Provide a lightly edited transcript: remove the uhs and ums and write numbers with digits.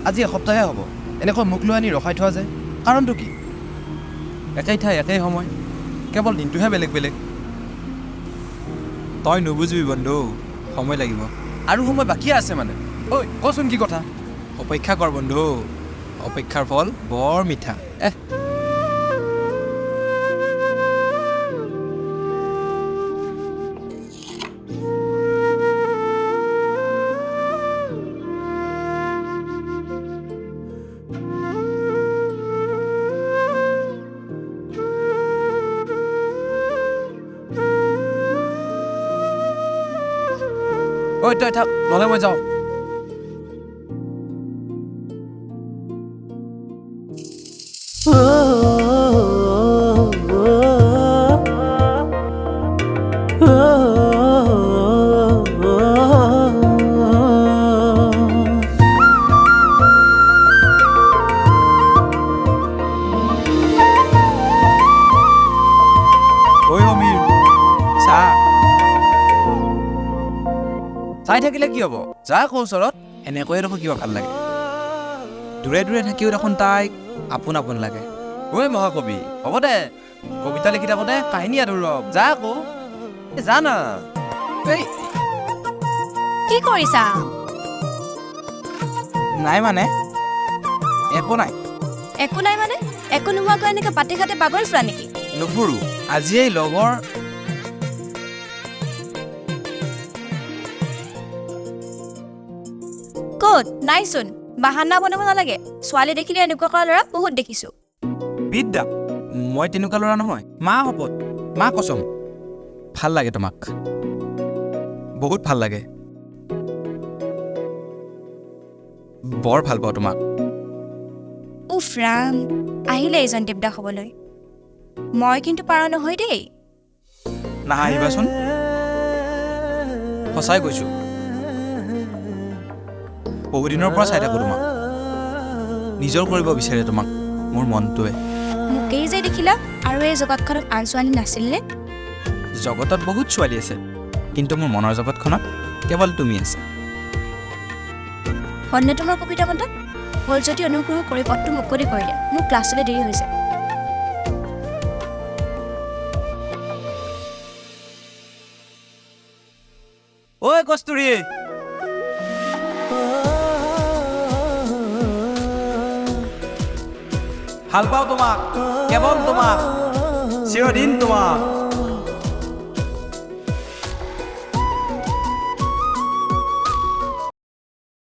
আজি এসপ্তাহে হ'ব এনেকৈ মুখ লৈ আনি ৰখাই থোৱা যায় কাৰণটো কি একেই ঠাই একেই সময় কেৱল দিনটোহে বেলেগ বেলেগ তই নুবুজিবি বন্ধু সময় লাগিব আৰু সময় বাকী আছে মানে ঐ কচোন কি কথা অপেক্ষা কৰ বন্ধু অপেক্ষাৰ ফল বৰ মিঠা ঐ তই থাক নহ'লে মই যাওঁ ঐ সমীৰ চা চাই থাকিলে কি হ'ব যা আকৌ ওচৰত এনেকৈয়ে দেখোন কিবা ভাল লাগে দূৰে দূৰে থাকিও দেখোন তাইক আপোন আপোন লাগে ঐ মহাকবি হ'ব দে কবিতা লিখি থাকোঁতে কাহিনী আধৰুৱ যা আকৌ যা না এই কি কৰিছা নাই মানে একো নাই একো নাই মানে একো নোহোৱাকৈ এনেকৈ পাতি খাতে বাগৰি ফুৰা নেকি নুফুৰো আজি এই লগৰ ক'ত নাইচোন বাহানা বনাব নালাগে ছোৱালী দেখিলে এনেকুৱা কৰা ল'ৰা বহুত দেখিছোঁ বিদ্যা মই তেনেকুৱা ল'ৰা নহয় মা শপত মা কচম ভাল লাগে তোমাক বহুত ভাল লাগে বৰ ভাল পাওঁ তোমাক উফ ৰাম আহিলে এইজন দেৱদাস হ'বলৈ মই কিন্তু পাৰা নহয় দেই নাহাঁহিবাচোন সঁচাই কৈছোঁ বহুদিনৰ পৰা চাই থাকোঁ তোমাক নিজৰ কৰিব বিচাৰে তোমাক মোৰ মনটোৱে মোকেই যে দেখিলা আৰু এই জগতখনত আন ছোৱালী নাছিলনে জগতত বহুত ছোৱালী আছে কিন্তু মোৰ মনৰ জগতখনত কেৱল তুমি আছে হয়নে তোমাৰ কবিতা মন্তা হ'ল যদি অনুগ্ৰহ কৰি পথটো মুকলি কৰি দিয়া মোৰ ক্লাছলৈ দেৰি হৈছে ঐ কস্তুৰী ভাল পাওঁ তোমাক কেৱল তোমাক চিৰদিন তোমাক